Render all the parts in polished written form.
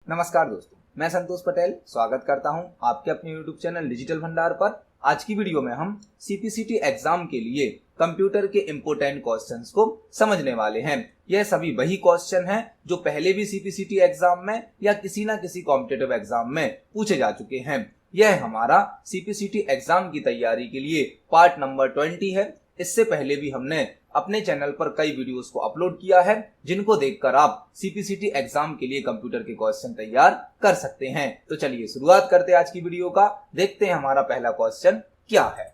नमस्कार दोस्तों, मैं संतोष पटेल स्वागत करता हूं आपके अपने YouTube चैनल डिजिटल भंडार पर। आज की वीडियो में हम CPCT एग्जाम के लिए कंप्यूटर के इम्पोर्टेंट क्वेश्चंस को समझने वाले हैं। यह सभी वही क्वेश्चन हैं जो पहले भी CPCT एग्जाम में या किसी न किसी कॉम्पिटिटिव एग्जाम में पूछे जा चुके हैं। यह हमारा CPCT एग्जाम की तैयारी के लिए पार्ट नंबर 20 है। इससे पहले भी हमने अपने चैनल पर कई वीडियोस को अपलोड किया है, जिनको देखकर आप CPCT एग्जाम के लिए कंप्यूटर के क्वेश्चन तैयार कर सकते हैं। तो चलिए शुरुआत करते हैं आज की वीडियो का। देखते हैं हमारा पहला क्वेश्चन क्या है।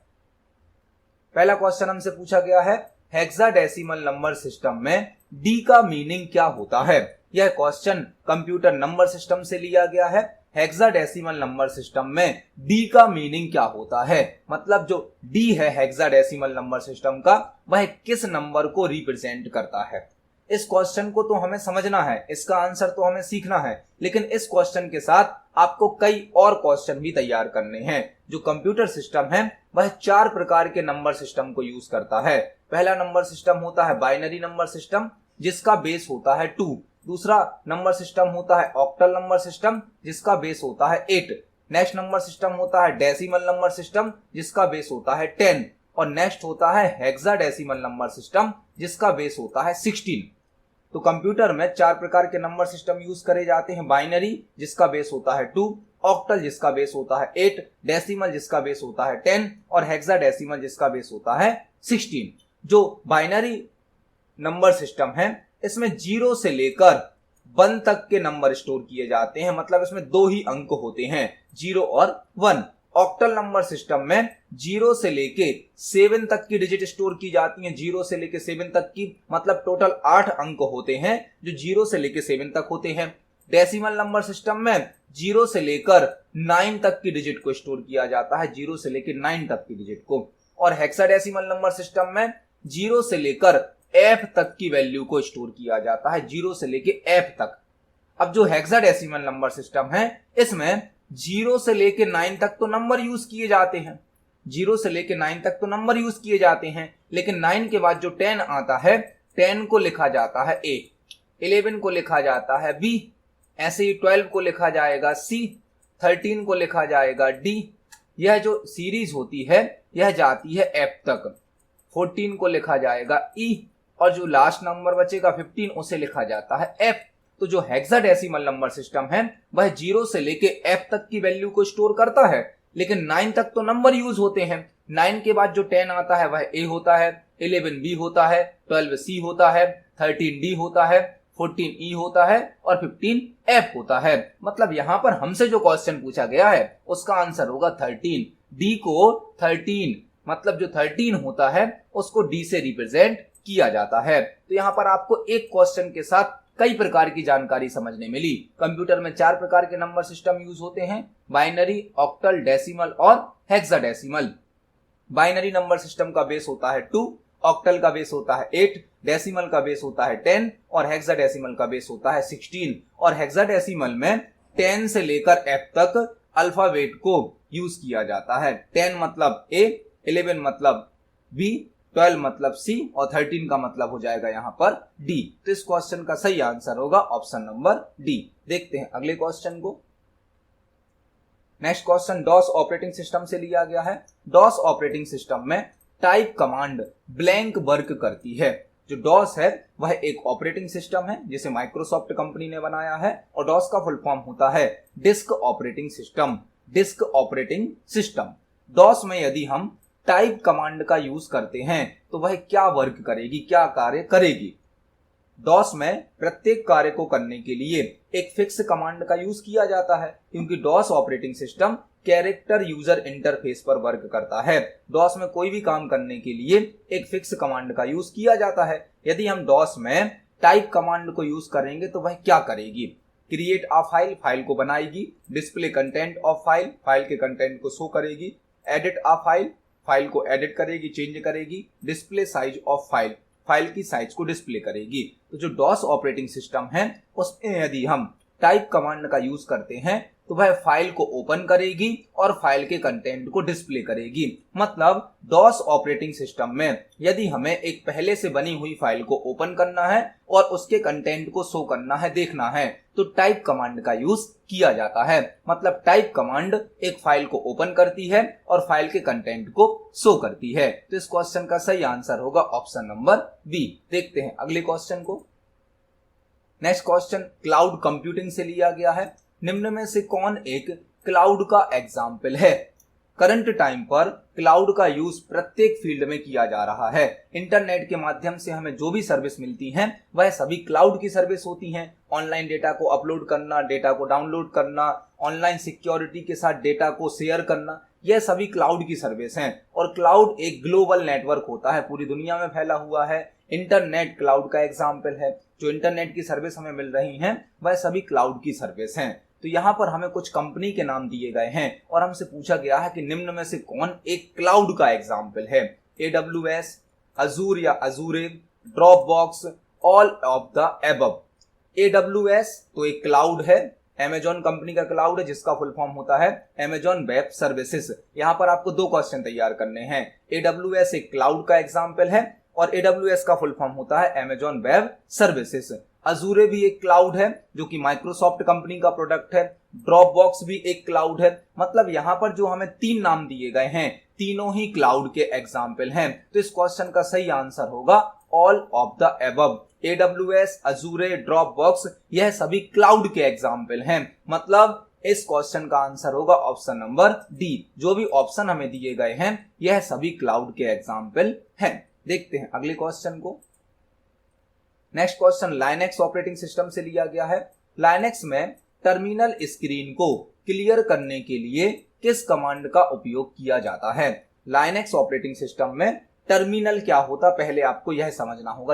पहला क्वेश्चन हमसे पूछा गया है, हेक्साडेसिमल नंबर सिस्टम में डी का मीनिंग क्या होता है। यह क्वेश्चन कंप्यूटर नंबर सिस्टम से लिया गया है। हेक्साडेसिमल नंबर सिस्टम में डी का मीनिंग क्या होता है, मतलब जो डी है हेक्साडेसिमल नंबर सिस्टम का, वह किस नंबर को रिप्रेजेंट करता है। इस क्वेश्चन को तो हमें समझना है, इसका आंसर तो हमें सीखना है, लेकिन इस क्वेश्चन के साथ आपको कई और क्वेश्चन भी तैयार करने हैं। जो कंप्यूटर सिस्टम है वह 4 प्रकार के नंबर सिस्टम को यूज करता है। पहला नंबर सिस्टम होता है बाइनरी नंबर सिस्टम, जिसका बेस होता है 2। दूसरा नंबर सिस्टम होता है ऑक्टल नंबर सिस्टम, जिसका बेस होता है 8। नेक्स्ट नंबर सिस्टम होता है डेसिमल नंबर सिस्टम, जिसका बेस होता है 10। और नेक्स्ट होता है हेक्साडेसिमल नंबर सिस्टम, जिसका बेस होता है 16। तो कंप्यूटर में 4 प्रकार के नंबर सिस्टम यूज करे जाते हैं। बाइनरी, जिसका बेस होता है 2, ऑक्टल जिसका बेस होता है 8, डेसिमल जिसका बेस होता है 10 और हेक्साडेसिमल जिसका बेस होता है 16। जो बाइनरी नंबर सिस्टम है इसमें 0 से लेकर 1 तक के नंबर स्टोर किए जाते हैं, मतलब इसमें 2 ही अंक होते हैं, 0 और 1। ऑक्टल नंबर सिस्टम में 0 से लेके 7 तक की डिजिट स्टोर की जाती हैं। 0 से लेके 7 तक की, मतलब टोटल 8 अंक होते हैं जो 0 से लेके 7 तक होते हैं। डेसिमल नंबर सिस्टम में 0 से लेकर 9 तक की डिजिट को स्टोर किया जाता है, 0 से लेकर 9 तक की डिजिट को। और हेक्साडेसिमल नंबर सिस्टम में 0 से लेकर F तक की वैल्यू को स्टोर किया जाता है, 0 से लेके F तक। अब जो हेक्साडेसिमल नंबर सिस्टम है इसमें 0 से लेके 9 तक तो नंबर यूज किए जाते हैं, 0 से लेके 9 तक तो नंबर यूज किए जाते हैं, लेकिन 9 के बाद जो 10 आता है, 10 को लिखा जाता है A, 11 को लिखा जाता है B, ऐसे ही 12 को लिखा जाएगा C, 13 को लिखा जाएगा D। यह जो सीरीज होती है यह जाती है F तक। 14 को लिखा जाएगा E और जो लास्ट नंबर बचेगा 15 उसे लिखा जाता है F। तो जो हेक्साडेसिमल नंबर सिस्टम है वह 0 से लेके F तक की वैल्यू को स्टोर करता है, लेकिन 9 तक तो नंबर यूज होते हैं। 9 के बाद जो 10 आता है वह A होता है, 11 B होता है, 12 C होता है, 13 D होता है, 14 E होता है और 15 F होता है। मतलब यहां पर हमसे जो क्वेश्चन पूछा गया है उसका आंसर होगा 13। D को 13, मतलब जो 13 होता है उसको D से रिप्रेजेंट किया जाता है। तो यहाँ पर आपको एक क्वेश्चन के साथ कई प्रकार की जानकारी समझने मिली। कंप्यूटर में 4 प्रकार के नंबर सिस्टम यूज होते हैं, बाइनरी, ऑक्टल, डेसिमल और हेक्साडेसिमल। बाइनरी नंबर सिस्टम का बेस होता है 2, ऑक्टल का बेस होता है 8, डेसिमल का बेस होता है 10 और हेक्साडेसिमल का बेस होता है 16। और हेक्साडेसिमल में 10 से लेकर F तक अल्फाबेट को यूज किया जाता है। 10 मतलब A, 11 मतलब B, 12 मतलब C और 13 का मतलब हो जाएगा यहाँ पर D। तो इस क्वेश्चन का सही आंसर होगा ऑप्शन नंबर D। देखते हैं अगले क्वेश्चन को। Next question DOS operating system से लिया गया है। डॉस ऑपरेटिंग सिस्टम में टाइप कमांड ब्लैंक वर्क करती है। जो डॉस है वह एक ऑपरेटिंग सिस्टम है जिसे माइक्रोसॉफ्ट कंपनी ने बनाया है, और डॉस का फुल फॉर्म होता है disk operating system. Disk operating system. DOS में यदि हम टाइप कमांड का यूज करते हैं तो वह क्या वर्क करेगी, क्या कार्य करेगी। डॉस में प्रत्येक कार्य को करने के लिए एक फिक्स कमांड का यूज किया जाता है, क्योंकि DOS operating system character user interface पर वर्क करता है। डॉस में कोई भी काम करने के लिए एक फिक्स कमांड का यूज किया जाता है। यदि हम डॉस में टाइप कमांड को यूज करेंगे तो वह क्या करेगी। क्रिएट अ फाइल, फाइल को बनाएगी। Display content of file, file के कंटेंट को शो करेगी। एडिट अ फाइल, फाइल को एडिट करेगी, चेंज करेगी। Display size of file, file की साइज को डिस्प्ले करेगी। तो जो डॉस ऑपरेटिंग सिस्टम है उसमें यदि हम टाइप कमांड का यूज करते हैं तो वह फाइल को ओपन करेगी और फाइल के कंटेंट को डिस्प्ले करेगी। मतलब डॉस ऑपरेटिंग सिस्टम में यदि हमें एक पहले से बनी हुई फाइल को ओपन करना है और उसके कंटेंट को शो करना है, देखना है, तो टाइप कमांड का यूज किया जाता है। मतलब टाइप कमांड एक फाइल को ओपन करती है और फाइल के कंटेंट को शो करती है। तो इस क्वेश्चन का सही आंसर होगा ऑप्शन नंबर बी। देखते हैं अगले क्वेश्चन को। नेक्स्ट क्वेश्चन क्लाउड कंप्यूटिंग से लिया गया है। निम्न में से कौन एक क्लाउड का एग्जाम्पल है? करंट टाइम पर क्लाउड का यूज प्रत्येक फील्ड में किया जा रहा है। इंटरनेट के माध्यम से हमें जो भी सर्विस मिलती हैं वह सभी क्लाउड की सर्विस होती हैं। ऑनलाइन डेटा को अपलोड करना, डेटा को डाउनलोड करना, ऑनलाइन सिक्योरिटी के साथ डेटा को शेयर करना, यह सभी क्लाउड की सर्विस हैं। और क्लाउड एक ग्लोबल नेटवर्क होता है, पूरी दुनिया में फैला हुआ है। इंटरनेट क्लाउड का एग्जाम्पल है। जो इंटरनेट की सर्विस हमें मिल रही हैं वह सभी क्लाउड की सर्विस हैं। तो यहाँ पर हमें कुछ कंपनी के नाम दिए गए हैं और हमसे पूछा गया है कि निम्न में से कौन एक क्लाउड का एग्जाम्पल है? AWS, अजूर या अजूरे, Dropbox, all of the above. AWS तो एक क्लाउड है, Amazon कंपनी का क्लाउड है जिसका फुल फॉर्म होता है Amazon वेब सर्विसेज। यहाँ पर आपको दो क्वेश्चन तैयार करने हैं। AWS एक क्लाउड का एग्जाम्पल है और AWS का फुल फॉर्म होता है Amazon वेब सर्विसेज। अजूरे भी एक क्लाउड है जो कि माइक्रोसॉफ्ट कंपनी का प्रोडक्ट है। ड्रॉपबॉक्स भी एक क्लाउड है। मतलब यहाँ पर जो हमें तीन नाम दिए गए हैं तीनों ही क्लाउड के एग्जाम्पल हैं। तो इस क्वेश्चन का सही आंसर होगा all of the above. AWS, अजूरे, Dropbox यह सभी क्लाउड के एग्जाम्पल हैं। मतलब इस क्वेश्चन का आंसर होगा ऑप्शन नंबर डी। जो भी ऑप्शन हमें दिए गए हैं यह सभी क्लाउड के एग्जाम्पल हैं। देखते हैं अगले क्वेश्चन को। Next question Linux operating system से लिया गया है। लाइनेक्स में टर्मिनल स्क्रीन को क्लियर करने के लिए किस कमांड का उपयोग किया जाता है? लाइनेक्स ऑपरेटिंग सिस्टम में टर्मिनल क्या होता, पहले आपको यह समझना होगा।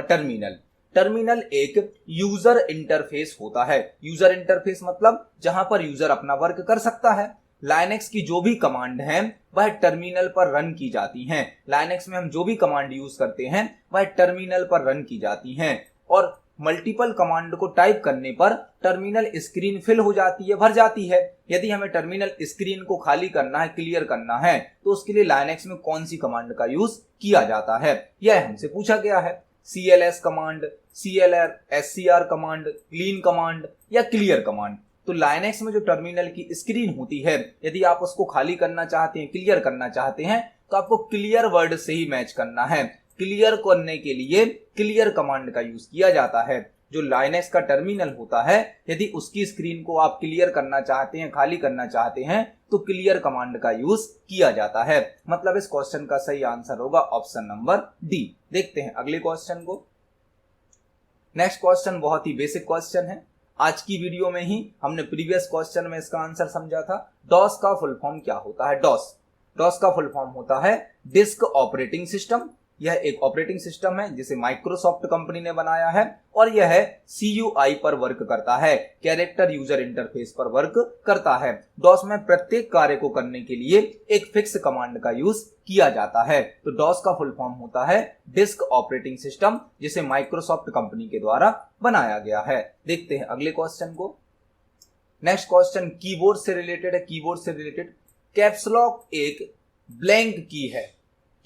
टर्मिनल एक यूजर इंटरफेस होता है। यूजर इंटरफेस मतलब जहां पर यूजर अपना वर्क कर सकता है। लाइनेक्स की जो भी कमांड है वह टर्मिनल पर रन की जाती हैं। लाइनेक्स में हम जो भी कमांड यूज करते हैं वह टर्मिनल पर रन की जाती हैं और मल्टीपल कमांड को टाइप करने पर टर्मिनल स्क्रीन फिल हो जाती है, भर जाती है। यदि हमें टर्मिनल स्क्रीन को खाली करना है, क्लियर करना है, तो उसके लिए लाइनेक्स में कौन सी कमांड का यूज किया जाता है, यह हमसे पूछा गया है। CLS command, CLR, SCR command, clean command या क्लियर कमांड। तो लाइनेक्स में जो टर्मिनल की स्क्रीन होती है यदि आप उसको खाली करना चाहते हैं, क्लियर करना चाहते हैं, तो आपको क्लियर वर्ड से ही मैच करना है। क्लियर करने के लिए क्लियर कमांड का यूज किया जाता है। जो लाइनेक्स का टर्मिनल होता है यदि उसकी स्क्रीन को आप क्लियर करना चाहते हैं, खाली करना चाहते हैं, तो क्लियर कमांड का यूज किया जाता है। मतलब इस क्वेश्चन का सही आंसर होगा ऑप्शन नंबर डी। देखते हैं अगले क्वेश्चन को। नेक्स्ट क्वेश्चन बहुत ही बेसिक क्वेश्चन है। आज की वीडियो में ही हमने प्रीवियस क्वेश्चन में इसका आंसर समझा था। डॉस का फुल फॉर्म क्या होता है? डॉस का फुल फॉर्म होता है डिस्क ऑपरेटिंग सिस्टम। यह एक ऑपरेटिंग सिस्टम है जिसे माइक्रोसॉफ्ट कंपनी ने बनाया है और यह CUI पर वर्क करता है, कैरेक्टर यूजर इंटरफेस पर वर्क करता है। डॉस में प्रत्येक कार्य को करने के लिए एक फिक्स कमांड का यूज किया जाता है। तो डॉस का फुल फॉर्म होता है डिस्क ऑपरेटिंग सिस्टम, जिसे माइक्रोसॉफ्ट कंपनी के द्वारा बनाया गया है। देखते हैं अगले क्वेश्चन को। नेक्स्ट क्वेश्चन कीबोर्ड से रिलेटेड है। कैप्स लॉक एक ब्लैंक की है।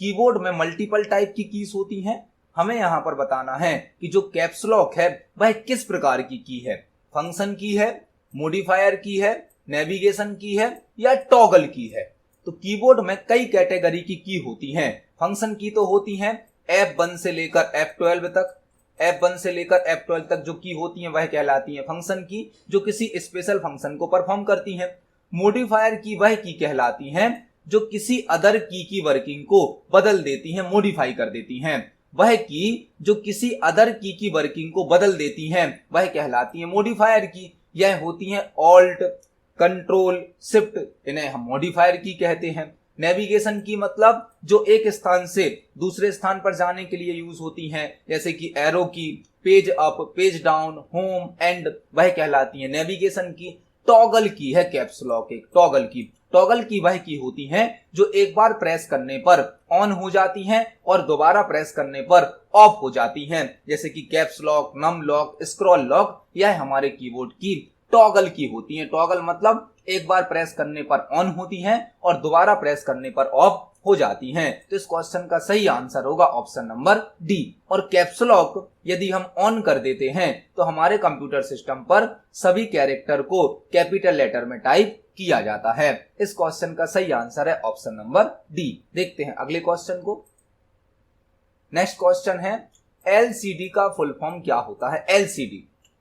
कीबोर्ड में मल्टीपल टाइप की कीज होती हैं। हमें यहां पर बताना है कि जो कैप्स लॉक है वह किस प्रकार की की है। फंक्शन की है, मॉडिफायर की है, नेविगेशन की है या टॉगल की है। तो कीबोर्ड में कई कैटेगरी की होती हैं। फंक्शन की तो होती हैं F1 से लेकर F12 तक। F1 से लेकर F12 तक जो की होती हैं वह कहलाती हैं फंक्शन की, जो किसी स्पेशल फंक्शन को परफॉर्म करती हैं। मॉडिफायर की वह की कहलाती हैं जो किसी अदर की वर्किंग को बदल देती हैं, मॉडिफाई कर देती हैं। वह की जो किसी अदर की वर्किंग को बदल देती हैं वह कहलाती है मॉडिफायर की। यह होती हैं ऑल्ट, कंट्रोल, शिफ्ट, इन्हें हम मॉडिफायर की कहते हैं। नेविगेशन की मतलब जो एक स्थान से दूसरे स्थान पर जाने के लिए यूज होती हैं, जैसे कि एरो की, page up, page down, home, and, वह कहलाती है नेविगेशन की। टॉगल की है कैप्स लॉक एक टॉगल की वह की होती हैं जो एक बार प्रेस करने पर ऑन हो जाती हैं और दोबारा प्रेस करने पर ऑफ हो जाती हैं, जैसे कि caps lock, num lock, scroll lock, यह हमारे कीबोर्ड की टॉगल की होती हैं। टॉगल मतलब एक बार प्रेस करने पर ऑन होती हैं और दोबारा प्रेस करने पर ऑफ हो जाती हैं। तो इस क्वेश्चन का सही आंसर होगा ऑप्शन नंबर डी। और कैप्स लॉक यदि हम ऑन कर देते हैं तो हमारे कंप्यूटर सिस्टम पर सभी कैरेक्टर को कैपिटल लेटर में टाइप किया जाता है। इस क्वेश्चन का सही आंसर है ऑप्शन नंबर डी। देखते हैं अगले क्वेश्चन को। नेक्स्ट क्वेश्चन है एलसीडी का फुल फॉर्म क्या होता है।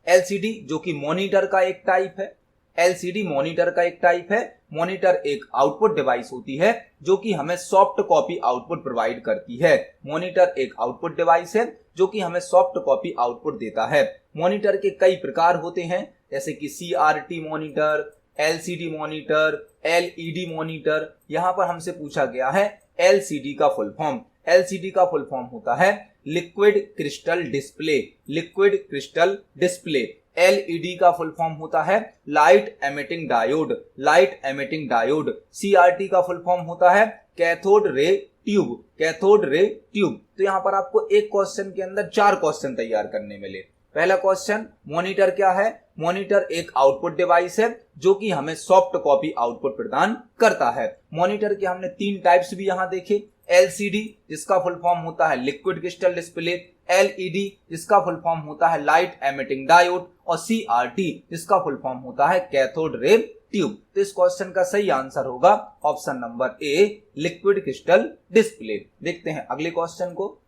एलसीडी जो कि मॉनिटर का एक टाइप है। एलसीडी मॉनिटर का एक टाइप है। मॉनिटर एक आउटपुट डिवाइस होती है जो कि हमें सॉफ्ट कॉपी आउटपुट प्रोवाइड करती है। मॉनिटर एक आउटपुट डिवाइस है जो कि हमें सॉफ्ट कॉपी आउटपुट देता है। मॉनिटर के कई प्रकार होते हैं जैसे कि CRT monitor, LCD monitor, LED monitor. यहां पर हमसे पूछा गया है एलसीडी का फुल फॉर्म। एलसीडी का फुल फॉर्म होता है liquid crystal display. Liquid crystal display. LED का फुल फॉर्म होता है light emitting diode. Light emitting diode. CRT का फुल फॉर्म होता है cathode ray tube. Cathode ray tube. तो यहां पर आपको एक क्वेश्चन के अंदर 4 क्वेश्चन तैयार करने मिले। पहला क्वेश्चन, मॉनिटर क्या है। मॉनिटर एक आउटपुट डिवाइस है जो कि हमें सॉफ्ट कॉपी आउटपुट प्रदान करता है। मॉनिटर के हमने 3 टाइप्स भी यहां देखे। एलसीडी जिसका फुल फॉर्म होता है लिक्विड क्रिस्टल डिस्प्ले, एलईडी जिसका फुल फॉर्म होता है लाइट एमिटिंग डायोड और सीआरटी जिसका फुल फॉर्म होता है कैथोड रे ट्यूब। तो इस क्वेश्चन का सही आंसर होगा option number a liquid crystal display. देखते हैं अगले क्वेश्चन को।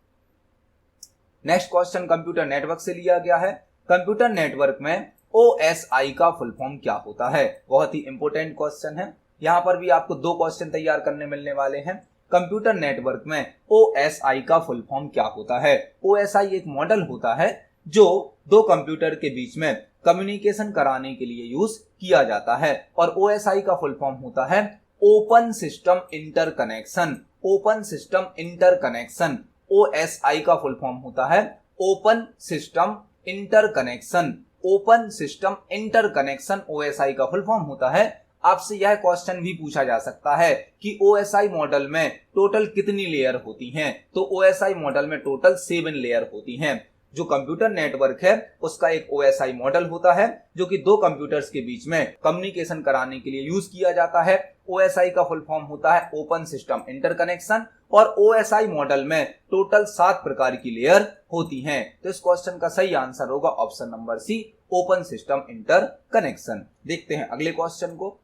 नेक्स्ट क्वेश्चन कंप्यूटर नेटवर्क से लिया गया है। कंप्यूटर नेटवर्क में ओएसआई का फुल फॉर्म क्या होता है। बहुत ही इंपॉर्टेंट क्वेश्चन है। यहां पर भी आपको 2 क्वेश्चन तैयार करने मिलने वाले हैं। कंप्यूटर नेटवर्क में ओएसआई का फुल फॉर्म क्या होता है। ओएसआई एक मॉडल होता है जो 2 कंप्यूटर के बीच में कम्युनिकेशन कराने के लिए यूज किया जाता है और ओएसआई का फुल फॉर्म होता है open system interconnection. Open system interconnection. OSI का फुल फॉर्म होता है open system interconnection. Open system interconnection OSI का फुल फॉर्म होता है। आपसे यह क्वेश्चन भी पूछा जा सकता है कि ओएसआई मॉडल में टोटल कितनी लेयर होती हैं। तो ओएसआई मॉडल में टोटल 7 लेयर होती हैं। जो कंप्यूटर नेटवर्क है उसका एक ओएसआई मॉडल होता है जो कि 2 कंप्यूटर्स के बीच में कम्युनिकेशन कराने के लिए यूज किया जाता है। ओएसआई का फुल फॉर्म होता है ओपन सिस्टम इंटरकनेक्शन और ओएसआई मॉडल में टोटल 7 प्रकार की लेयर होती हैं। तो इस क्वेश्चन का सही आंसर होगा option number C open system interconnection. देखते हैं अगले क्वेश्चन को।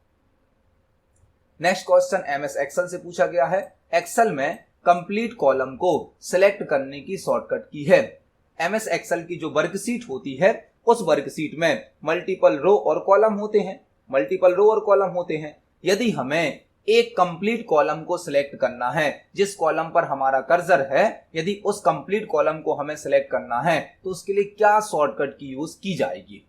नेक्स्ट क्वेश्चन एमएस एक्सेल से पूछा गया है। एक्सेल में कंप्लीट कॉलम को सिलेक्ट करने की शॉर्टकट की है। एमएस एक्सेल की जो वर्कशीट होती है उस वर्कशीट में मल्टीपल रो और कॉलम होते हैं। मल्टीपल रो और कॉलम होते हैं। यदि हमें एक कंप्लीट कॉलम को सिलेक्ट करना है, जिस कॉलम पर हमारा कर्सर है, यदि उस कंप्लीट कॉलम को हमें सिलेक्ट करना है तो उसके लिए क्या शॉर्टकट की यूज की जाएगी।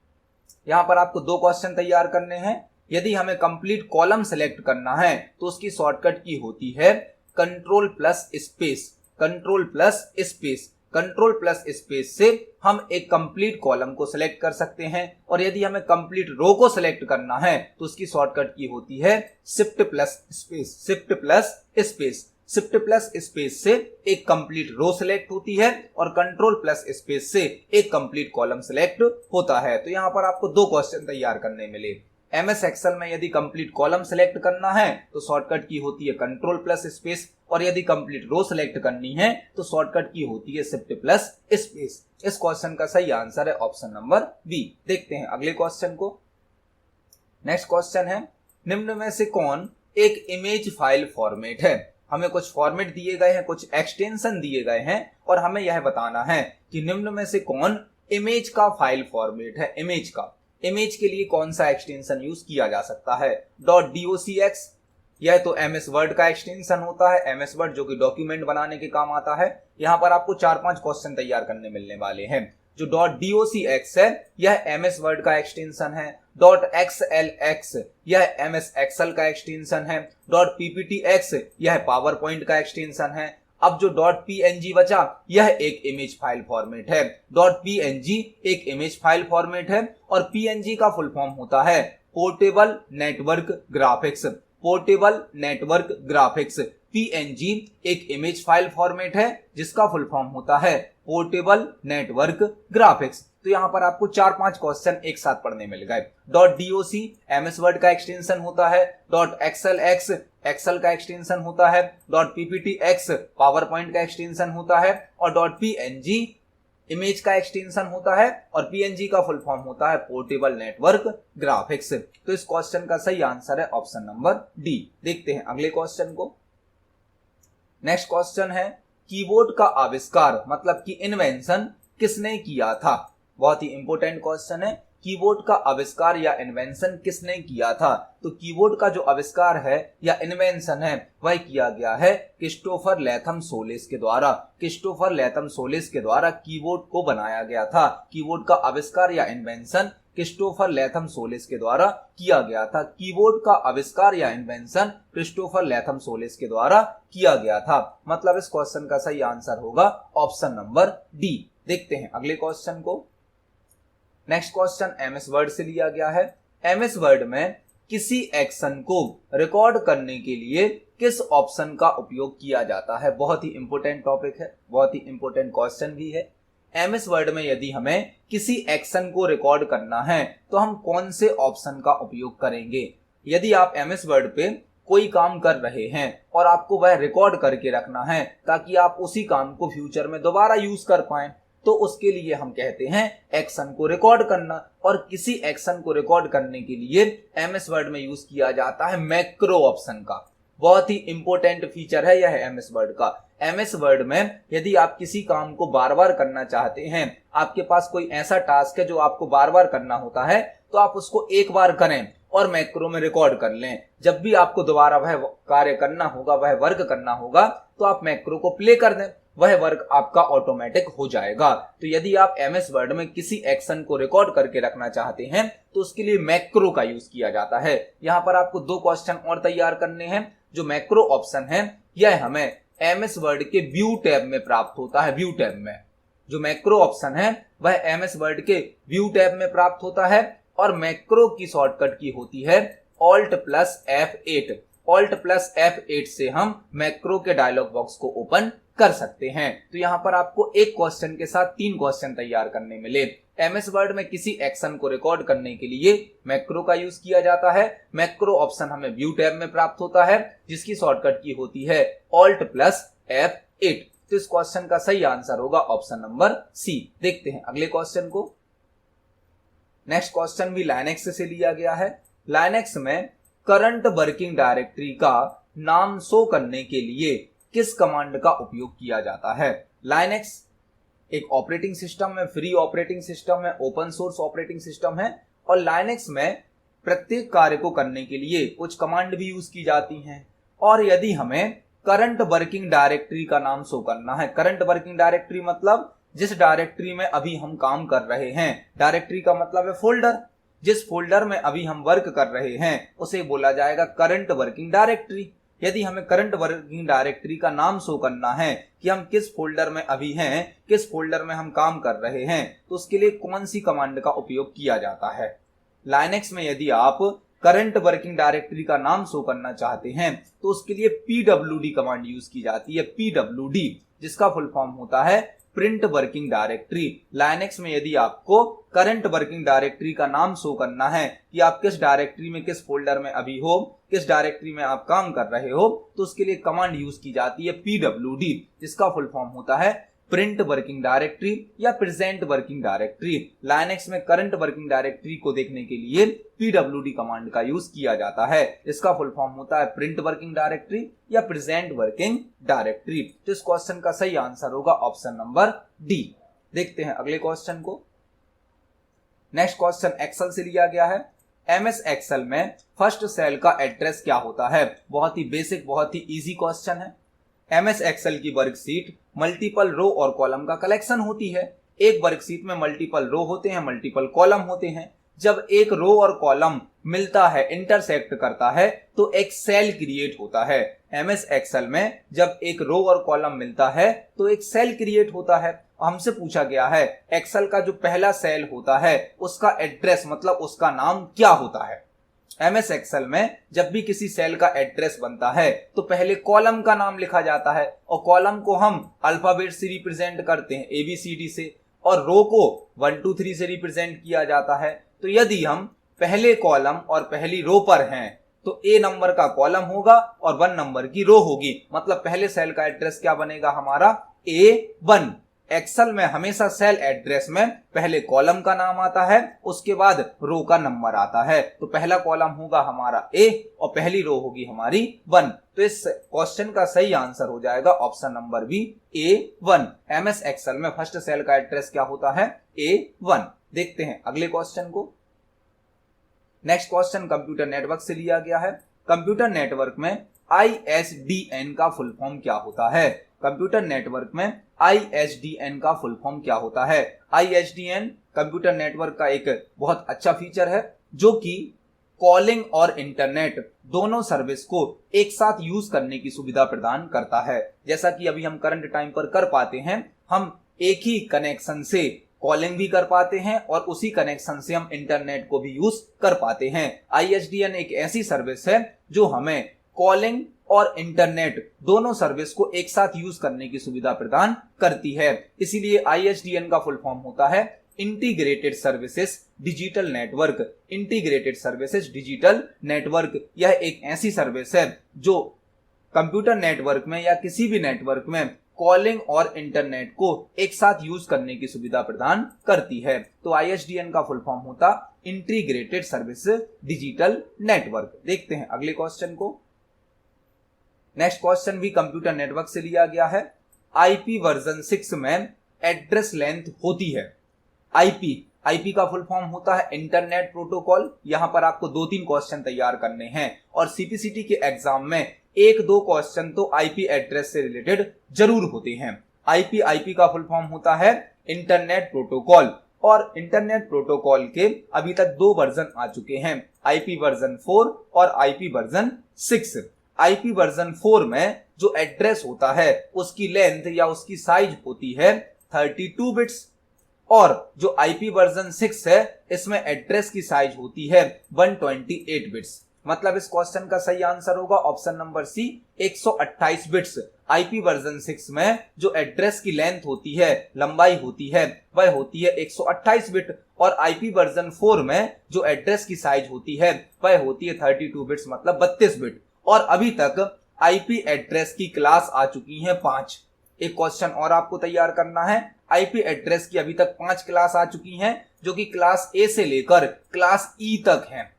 यहां पर आपको 2 क्वेश्चन तैयार करने हैं। यदि हमें कंप्लीट कॉलम सिलेक्ट करना है तो उसकी शॉर्टकट की होती है control plus space. Control plus space. Control plus space से हम एक कंप्लीट कॉलम को सिलेक्ट कर सकते हैं और यदि हमें कंप्लीट रो को सिलेक्ट करना है तो उसकी शॉर्टकट की होती है shift plus space. Shift plus space. Shift plus space से एक कंप्लीट रो सिलेक्ट होती है और कंट्रोल प्लस स्पेस से एक कंप्लीट कॉलम सिलेक्ट होता है। तो यहां पर आपको 2 क्वेश्चन तैयार करने मिले। एमएस एक्सेल में यदि कंप्लीट कॉलम सिलेक्ट करना है तो शॉर्टकट की होती है कंट्रोल प्लस स्पेस और यदि कंप्लीट रो सिलेक्ट करनी है तो शॉर्टकट की होती है शिफ्ट प्लस स्पेस। इस क्वेश्चन का सही आंसर है ऑप्शन नंबर बी। देखते हैं अगले क्वेश्चन को। नेक्स्ट क्वेश्चन है निम्न में से कौन एक इमेज फाइल फॉर्मेट है। हमें कुछ फॉर्मेट दिए गए हैं, कुछ एक्सटेंशन दिए गए हैं और हमें यह बताना है कि निम्न में से कौन इमेज का फाइल फॉर्मेट है। इमेज का। इमेज के लिए कौन सा एक्सटेंशन यूज किया जा सकता है। .docx यह तो एमएस वर्ड का एक्सटेंशन होता है। एमएस वर्ड जो कि डॉक्यूमेंट बनाने के काम आता है। यहां पर आपको 4-5 क्वेश्चन तैयार करने मिलने वाले हैं। जो .docx है यह एमएस वर्ड का एक्सटेंशन है। .xlx यह एमएस एक्सेल का एक्सटेंशन है। .pptx यह पावर पॉइंट का एक्सटेंशन है। अब जो .png बचा यह एक इमेज फाइल फॉर्मेट है। .png एक इमेज फाइल फॉर्मेट है और png का फुल फॉर्म होता है portable network graphics. Portable network graphics. png एक इमेज फाइल फॉर्मेट है जिसका फुल फॉर्म होता है पोर्टेबल नेटवर्क ग्राफिक्स। तो यहाँ पर आपको 4-5 क्वेश्चन एक साथ पढ़ने मिल गए। .doc एमएस वर्ड का एक्सटेंशन होता है। .xlx एक्सेल का एक्सटेंशन होता है। .pptx पावर पॉइंट का एक्सटेंशन होता है। और .png इमेज का एक्सटेंशन होता है। और PNG का फुल फॉर्म होता है पोर्टेबल नेटवर्क ग्राफिक्स। तो इस क्वेश्चन का सही आंसर है ऑप्शन नंबर डी। देखते हैं अगले क्वेश्चन को। नेक्स्ट क्वेश्चन है कीबोर्ड का आविष्कार मतलब कि इन्वेंशन किसने किया था। बहुत ही इंपॉर्टेंट क्वेश्चन है। कीबोर्ड का आविष्कार या इन्वेंशन किसने किया था। तो कीबोर्ड का जो आविष्कार है या इन्वेंशन है वह किया गया है क्रिस्टोफर लैथम सोलिस के द्वारा। क्रिस्टोफर लैथम सोलिस के द्वारा कीबोर्ड को बनाया गया था। कीबोर्ड का आविष्कार या इन्वेंशन क्रिस्टोफर लैथम सोलिस के द्वारा किया गया था। कीबोर्ड का आविष्कार या इन्वेंशन क्रिस्टोफर लैथम सोलिस के द्वारा किया गया था। मतलब इस क्वेश्चन का सही आंसर होगा ऑप्शन नंबर डी। देखते हैं अगले क्वेश्चन को। नेक्स्ट क्वेश्चन एमएस वर्ड से लिया गया है। एमएस वर्ड में किसी एक्शन को रिकॉर्ड करने के लिए किस ऑप्शन का उपयोग किया जाता है। बहुत ही इंपॉर्टेंट टॉपिक है, बहुत ही इंपॉर्टेंट क्वेश्चन भी है। एमएस वर्ड में यदि हमें किसी एक्शन को रिकॉर्ड करना है तो हम कौन से ऑप्शन का उपयोग करेंगे। यदि आप एमएस वर्ड पे कोई काम कर रहे हैं और आपको वह रिकॉर्ड करके रखना है ताकि आप उसी काम को फ्यूचर में दोबारा यूज कर पाएं, तो उसके लिए हम कहते हैं एक्शन को रिकॉर्ड करना। और किसी एक्शन को रिकॉर्ड करने के लिए एमएस वर्ड में यूज किया जाता है मैक्रो ऑप्शन का। बहुत ही इंपॉर्टेंट फीचर है यह एमएस वर्ड का। एमएस वर्ड में यदि आप किसी काम को बार बार करना चाहते हैं, आपके पास कोई ऐसा टास्क है जो आपको बार बार करना होता है, तो आप उसको एक बार करें और मैक्रो में रिकॉर्ड कर लें। जब भी आपको दोबारा वह कार्य करना होगा, वह वर्क करना होगा, तो आप मैक्रो को प्ले कर दें, वह वर्क आपका ऑटोमेटिक हो जाएगा। तो यदि आप एमएस वर्ड में किसी एक्शन को रिकॉर्ड करके रखना चाहते हैं तो उसके लिए मैक्रो का यूज किया जाता है। यहाँ पर आपको 2 क्वेश्चन और तैयार करने हैं। जो मैक्रो ऑप्शन है यह हमें एमएस वर्ड के व्यू टैब में प्राप्त होता है। व्यू टैब में जो मैक्रो ऑप्शन है वह एमएस वर्ड के व्यू टैब में प्राप्त होता है। और मैक्रो की शॉर्टकट की होती है Alt+F8। Alt+F8 से हम मैक्रो के डायलॉग बॉक्स को ओपन कर सकते हैं। तो यहाँ पर आपको एक क्वेश्चन के साथ 3 क्वेश्चन तैयार करने मिले। एमएस वर्ड में किसी एक्शन को रिकॉर्ड करने के लिए मैक्रो का यूज किया जाता है। मैक्रो ऑप्शन हमें व्यू टैब में प्राप्त होता है जिसकी शॉर्टकट की होती है Alt+F8। तो इस क्वेश्चन का सही आंसर होगा ऑप्शन नंबर सी। देखते हैं अगले क्वेश्चन को। नेक्स्ट क्वेश्चन भी लाइनेक्स से लिया गया है। लाइनेक्स में करंट वर्किंग डायरेक्टरी का नाम शो करने के लिए किस कमांड का उपयोग किया जाता है। लाइनेक्स एक ऑपरेटिंग सिस्टम है, फ्री ऑपरेटिंग सिस्टम है, ओपन सोर्स ऑपरेटिंग सिस्टम है। और लाइनेक्स में प्रत्येक कार्य को करने के लिए कुछ कमांड भी यूज की जाती हैं। और यदि हमें करंट वर्किंग डायरेक्टरी का नाम शो करना है, करंट वर्किंग डायरेक्टरी मतलब जिस डायरेक्टरी में अभी हम काम कर रहे हैं, डायरेक्टरी का मतलब है फोल्डर, जिस फोल्डर में अभी हम वर्क कर रहे हैं उसे बोला जाएगा करंट वर्किंग डायरेक्टरी। यदि हमें करंट वर्किंग डायरेक्टरी का नाम शो करना है कि हम किस फोल्डर में अभी हैं, किस फोल्डर में हम काम कर रहे हैं, तो उसके लिए कौन सी कमांड का उपयोग किया जाता है। लाइनेक्स में यदि आप करंट वर्किंग डायरेक्टरी का नाम शो करना चाहते हैं तो उसके लिए pwd कमांड यूज की जाती है। pwd जिसका फुल फॉर्म होता है प्रिंट वर्किंग डायरेक्टरी। लाइनेक्स में यदि आपको करंट वर्किंग डायरेक्टरी का नाम शो करना है कि आप किस डायरेक्टरी में, किस फोल्डर में अभी हो, किस डायरेक्टरी में आप काम कर रहे हो, तो उसके लिए कमांड यूज की जाती है pwd जिसका फुल फॉर्म होता है प्रिंट वर्किंग डायरेक्टरी या प्रेजेंट वर्किंग डायरेक्टरी। लाइनेक्स में करंट वर्किंग डायरेक्टरी को देखने के लिए pwd कमांड का यूज किया जाता है। इसका फुल फॉर्म होता है प्रिंट वर्किंग डायरेक्टरी या प्रेजेंट वर्किंग डायरेक्टरी। तो इस क्वेश्चन का सही आंसर होगा ऑप्शन नंबर डी। देखते हैं अगले क्वेश्चन को। नेक्स्ट क्वेश्चन एक्सेल से लिया गया है। एमएस एक्सेल में फर्स्ट सेल का एड्रेस क्या होता है। बहुत ही बेसिक, बहुत ही इजी क्वेश्चन है। एमएस एक्सेल की वर्कशीट मल्टीपल रो और कॉलम का कलेक्शन होती है। एक वर्कशीट में मल्टीपल रो होते हैं, मल्टीपल कॉलम होते हैं। जब एक रो और कॉलम मिलता है, इंटरसेक्ट करता है, तो एक सेल क्रिएट होता है। एमएस एक्सेल में जब एक रो और कॉलम मिलता है तो एक सेल क्रिएट होता है। हमसे पूछा गया है एक्सेल का जो पहला सेल होता है उसका एड्रेस मतलब उसका नाम क्या होता है। एमएस एक्सेल में जब भी किसी सेल का एड्रेस बनता है तो पहले कॉलम का नाम लिखा जाता है और कॉलम को हम अल्फाबेट से रिप्रेजेंट करते हैं ABCD से, और रो को 1 2 3 से रिप्रेजेंट किया जाता है। तो यदि हम पहले कॉलम और पहली रो पर हैं तो A नंबर का कॉलम होगा और 1 नंबर की रो होगी, मतलब पहले सेल का एड्रेस क्या बनेगा हमारा A1। एक्सेल में हमेशा सेल एड्रेस में पहले कॉलम का नाम आता है, उसके बाद रो का नंबर आता है। तो पहला कॉलम होगा हमारा A और पहली रो होगी हमारी 1। तो इस क्वेश्चन का सही आंसर हो जाएगा option number B A1। MS Excel में फर्स्ट सेल का एड्रेस क्या होता है A1। देखते हैं अगले क्वेश्चन को। नेक्स्ट क्वेश्चन कंप्यूटर नेटवर्क से लिया गया है। कंप्यूटर नेटवर्क में ISDN का फुल फॉर्म क्या होता है? कंप्यूटर नेटवर्क में ISDN का फुल फॉर्म क्या होता है? ISDN कंप्यूटर नेटवर्क का एक बहुत अच्छा फीचर है जो कि कॉलिंग और इंटरनेट दोनों सर्विस को एक साथ यूज करने की सुविधा प्रदान करता है। जैसा कि अभी हम करंट टाइम पर कर पाते हैं, हम एक ही कनेक्शन से कॉलिंग भी कर पाते हैं और उसी कनेक्शन से हम इंटरनेट को भी यूज कर पाते हैं। ISDN एक ऐसी सर्विस है जो हमें कॉलिंग और इंटरनेट दोनों सर्विस को एक साथ यूज करने की सुविधा प्रदान करती है। इसीलिए ISDN का फुल फॉर्म होता है integrated services digital network. Integrated services digital network यह एक ऐसी सर्विस है जो कंप्यूटर नेटवर्क में या किसी भी नेटवर्क में कॉलिंग और इंटरनेट को एक साथ यूज करने की सुविधा प्रदान करती है। तो ISDN का फुल फॉर्म होता इंटीग्रेटेड सर्विस डिजिटल नेटवर्क। देखते हैं अगले क्वेश्चन को। नेक्स्ट क्वेश्चन भी कंप्यूटर नेटवर्क से लिया गया है। IP वर्जन 6 में एड्रेस लेंथ होती है। IP का फुल फॉर्म होता है इंटरनेट प्रोटोकॉल। यहां पर आपको 2-3 क्वेश्चन तैयार करने हैं और CPCT के एग्जाम में 1-2 क्वेश्चन तो IP एड्रेस से रिलेटेड जरूर होते हैं। IP का फुल फॉर्म होता है इंटरनेट प्रोटोकॉल, और इंटरनेट प्रोटोकॉल के अभी तक 2 वर्जन आ चुके हैं, IP वर्जन 4 और IP वर्जन 6। IP वर्जन 4 में जो एड्रेस होता है उसकी लेंथ या उसकी साइज होती है 32 बिट्स, और जो IP वर्जन 6 है इसमें एड्रेस की साइज होती है 128 बिट्स। मतलब इस क्वेश्चन का सही आंसर होगा option number C 128 bits. IP version 6 में जो एड्रेस की लेंथ होती है, लंबाई होती है, वह होती है 128 बिट, और IP वर्जन 4 में जो एड्रेस की साइज होती है वह होती है 32 बिट्स, मतलब 32 बिट। और अभी तक IP एड्रेस की क्लास आ चुकी है 5। एक क्वेश्चन और आपको तैयार करना है। IP एड्रेस की अभी तक 5 क्लास आ चुकी हैं जो कि क्लास A से लेकर क्लास E तक हैं।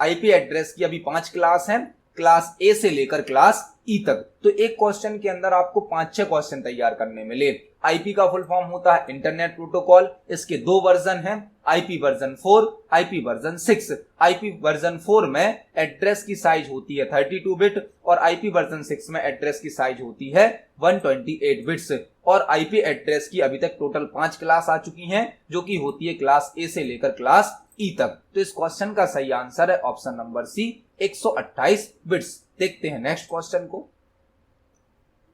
IP एड्रेस की अभी 5 क्लास हैं, क्लास A से लेकर क्लास E तक। तो एक क्वेश्चन के अंदर आपको 5-6 क्वेश्चन तैयार करने मिले। IP का फुल फॉर्म होता है इंटरनेट प्रोटोकॉल। इसके 2 वर्जन हैं, IP version 4, IP version 6। IP version 4 में एड्रेस की साइज होती है 32 बिट और IP वर्जन 6 में एड्रेस की साइज होती है 128 बिट्स। और IP एड्रेस की अभी तक टोटल 5 क्लास आ चुकी हैं जो कि होती है क्लास A से लेकर क्लास E तक। तो इस क्वेश्चन का सही आंसर है ऑप्शन नंबर सी 128 बिट्स। देखते हैं नेक्स्ट क्वेश्चन को।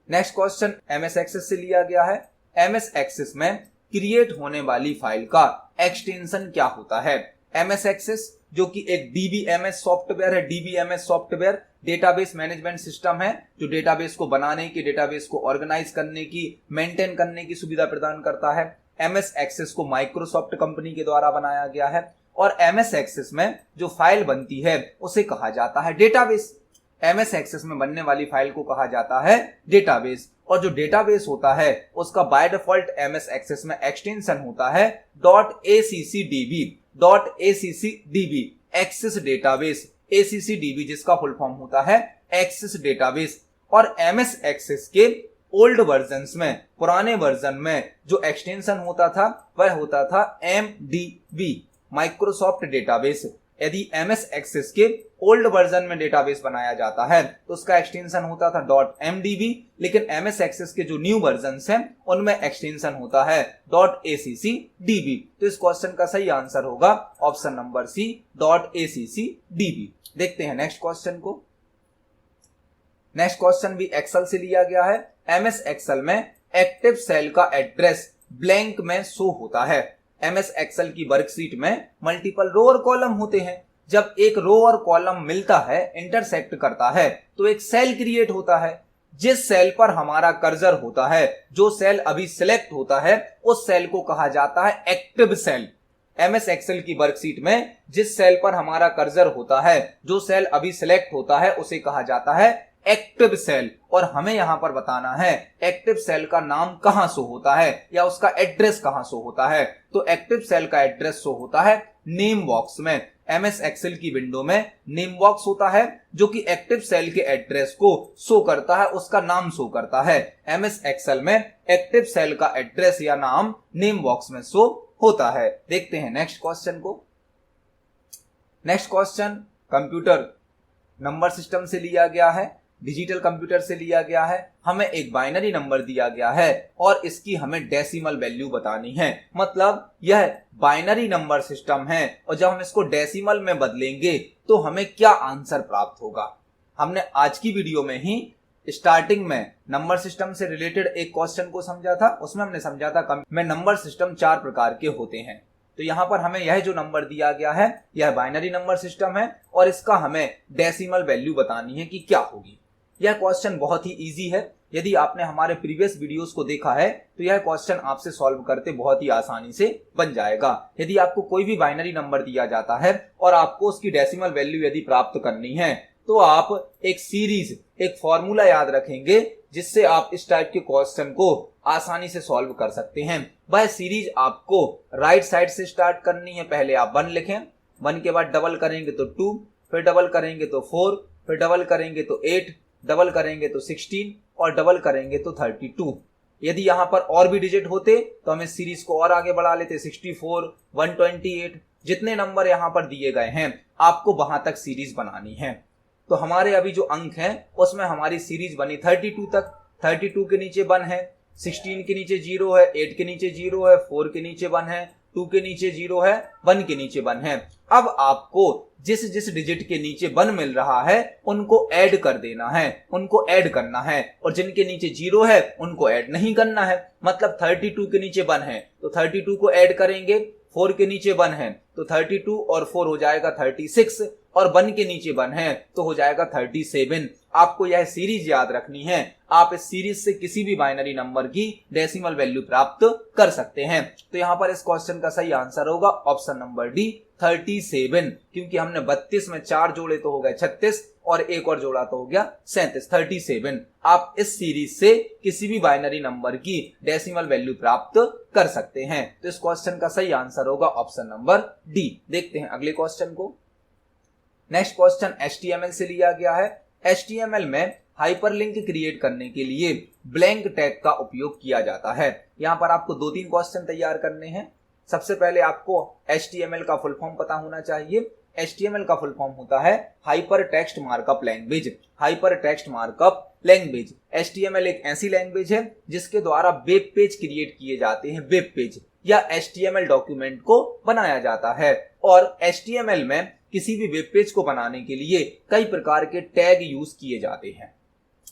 नेक्स्ट क्वेश्चन MS एक्सेस से लिया गया है। MS एक्सेस में क्रिएट होने वाली फाइल का एक्सटेंशन क्या होता है? MS एक्सेस जो कि एक DBMS सॉफ्टवेयर है। DBMS software database management system है जो डेटाबेस को बनाने की, डेटाबेस को ऑर्गेनाइज करने की, मेंटेन करने की सुविधा प्रदान करता है। MS एक्सेस को माइक्रोसॉफ्ट कंपनी के द्वारा बनाया गया है और MS एक्सेस में जो फाइल बनती है उसे कहा जाता है डेटाबेस। MS एक्सेस में बनने वाली फाइल को कहा जाता है डेटाबेस, और जो डेटाबेस होता है उसका बाय डिफॉल्ट MS एक्सेस में एक्सटेंशन होता है .accdb। एक्सेस डेटाबेस, ACCDB जिसका फुल फॉर्म होता है एक्सेस डेटाबेस। और MS एक्सेस के ओल्ड वर्जन्स में, पुराने वर्जन में जो एक्सटेंशन होता था वह होता था MDB, माइक्रोसॉफ्ट डेटाबेस। यदि MS एक्सेस के ओल्ड वर्जन में डेटाबेस बनाया जाता है तो उसका एक्सटेंशन होता था .mdb, लेकिन MS एक्सेस के जो न्यू वर्जन्स हैं उनमें एक्सटेंशन होता है .accdb। तो इस क्वेश्चन का सही आंसर होगा ऑप्शन नंबर सी .accdb। देखते हैं नेक्स्ट क्वेश्चन को। नेक्स्ट क्वेश्चन भी एक्सेल से लिया गया है। MS एक्सेल में एक्टिव सेल का एड्रेस ब्लैंक में शो होता है। MS एक्सेल की वर्कशीट में मल्टीपल रो और कॉलम होते हैं। जब एक रो और कॉलम मिलता है, इंटरसेक्ट करता है, तो एक सेल क्रिएट होता है। जिस सेल पर हमारा कर्सर होता है, जो सेल अभी सिलेक्ट होता है, उस सेल को कहा जाता है एक्टिव सेल। एमएस एक्सेल की वर्कशीट में जिस सेल पर हमारा कर्सर होता है, जो सेल अभी सिलेक्ट होता है, उसे कहा जाता है एक्टिव सेल। और हमें यहां पर बताना है एक्टिव सेल का नाम कहां शो होता है या उसका एड्रेस कहां शो होता है। तो एक्टिव सेल का एड्रेस शो होता है नेम बॉक्स में। एमएस एक्सेल की विंडो में नेम बॉक्स होता है जो कि एक्टिव सेल के एड्रेस को शो करता है, उसका नाम शो करता है। एमएस एक्सेल में एक्टिव सेल का एड्रेस या नाम नेम बॉक्स में शो होता है। देखते हैं नेक्स्ट क्वेश्चन को। Next question computer number system से लिया गया है, डिजिटल कंप्यूटर से लिया गया है। हमें एक बाइनरी नंबर दिया गया है और इसकी हमें डेसिमल वैल्यू बतानी है। मतलब यह बाइनरी नंबर सिस्टम है और जब हम इसको डेसिमल में बदलेंगे तो हमें क्या आंसर प्राप्त होगा। हमने आज की वीडियो में ही स्टार्टिंग में नंबर सिस्टम से रिलेटेड एक क्वेश्चन को समझा था। उसमें हमने समझा था में नंबर सिस्टम 4 प्रकार के होते हैं। तो यहां पर हमें यह जो नंबर दिया गया है यह बाइनरी नंबर सिस्टम है और इसका हमें डेसिमल वैल्यू बतानी है कि क्या होगी। यह क्वेश्चन बहुत ही इजी है। यदि आपने हमारे प्रीवियस वीडियोस को देखा है तो यह क्वेश्चन आपसे सॉल्व करते बहुत ही आसानी से बन जाएगा। यदि आपको कोई भी बाइनरी नंबर दिया जाता है और आपको उसकी डेसिमल वैल्यू यदि प्राप्त करनी है तो आप एक सीरीज, एक फॉर्मूला याद रखेंगे जिससे आप इस टाइप के क्वेश्चन को आसानी से सॉल्व कर सकते हैं। वह सीरीज आपको राइट साइड से स्टार्ट करनी है। पहले आप 1 लिखें, 1 के बाद डबल करेंगे तो 2, फिर डबल करेंगे तो 4, फिर डबल करेंगे तो 8, डबल करेंगे तो 16 और डबल करेंगे तो 32। यदि यहां पर और भी डिजिट होते तो हम इस सीरीज को और आगे बढ़ा लेते, 64, 128, जितने नंबर यहां पर दिए गए हैं आपको वहां तक सीरीज बनानी है। तो हमारे अभी जो अंक हैं उसमें हमारी सीरीज बनी 32 तक। 32 के नीचे 1 है, 16 के नीचे 0 है, 8 के नीचे 0 है, 4 के नीचे 1 है, 2 के नीचे 0 है, 1 के नीचे 1 है। अब आपको जिस जिस डिजिट के नीचे 1 मिल रहा है उनको ऐड कर देना है, उनको ऐड करना है, और जिनके नीचे 0 है उनको ऐड नहीं करना है। मतलब 32 के नीचे 1 है तो 32 को ऐड करेंगे, 4 के नीचे 1 है तो 32 और 4 हो जाएगा 36, और 1 के नीचे 1 है तो हो जाएगा 37। आपको यह सीरीज याद रखनी है। आप इस सीरीज से किसी भी बाइनरी नंबर की डेसिमल वैल्यू प्राप्त कर सकते हैं। तो यहां पर इस क्वेश्चन का सही आंसर होगा ऑप्शन नंबर डी, 37। क्योंकि हमने 32 में 4 जोड़े तो हो गए 36 और एक और जोड़ा तो हो गया 37, 37। आप इस सीरीज से किसी भी बाइनरी नंबर की डेसिमल वैल्यू प्राप्त कर सकते हैं। तो इस क्वेश्चन का सही आंसर होगा ऑप्शन नंबर डी। देखते हैं अगले क्वेश्चन को। नेक्स्ट क्वेश्चन HTML से लिया गया है। HTML में हाइपरलिंक क्रिएट करने के लिए ब्लैंक टैग का उपयोग किया जाता है। यहां पर आपको 2-3 क्वेश्चन तैयार करने हैं। सबसे पहले आपको HTML का फुल फॉर्म पता होना चाहिए। HTML का फुल फॉर्म होता है hyper text markup language. Hyper text markup language. HTML एक ऐसी लैंग्वेज है जिसके द्वारा वेब पेज क्रिएट किए जाते हैं। वेब पेज या HTML डॉक्यूमेंट को बनाया जाता है। और HTML में किसी भी वेब पेज को बनाने के लिए कई प्रकार के टैग यूज किए जाते हैं।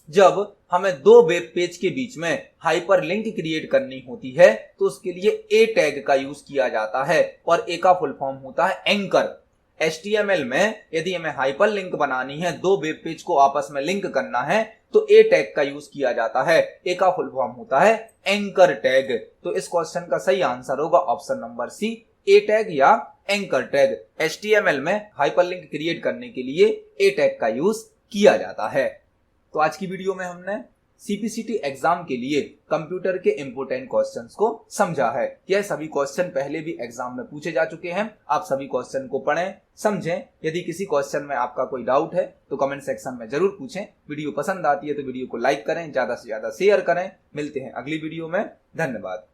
जब हमें 2 वेब पेज के बीच में हाइपरलिंक क्रिएट करनी होती है तो उसके लिए ए टैग का यूज किया जाता है और ए का फुल फॉर्म होता है एंकर। HTML में यदि हमें हाइपरलिंक बनानी है, 2 वेब पेज को आपस में लिंक करना है तो ए टैग का यूज किया जाता है। ए का फुल फॉर्म होता है एंकर टैग। तो इस क्वेश्चन का सही आंसर होगा ऑप्शन नंबर सी, ए टैग या एंकर टैग। HTML में हाइपरलिंक क्रिएट करने के लिए ए टैग का यूज किया जाता है। तो आज की वीडियो में हमने CPCT एग्जाम के लिए कंप्यूटर के इंपोर्टेंट क्वेश्चंस को समझा है। यह सभी क्वेश्चन पहले भी एग्जाम में पूछे जा चुके हैं। आप सभी क्वेश्चन को पढ़ें, समझें। यदि किसी क्वेश्चन में आपका कोई डाउट है तो कमेंट सेक्शन में जरूर पूछें। वीडियो पसंद आती है तो वीडियो को लाइक करें, ज्यादा से ज्यादा शेयर करें। मिलते हैं अगली वीडियो में। धन्यवाद।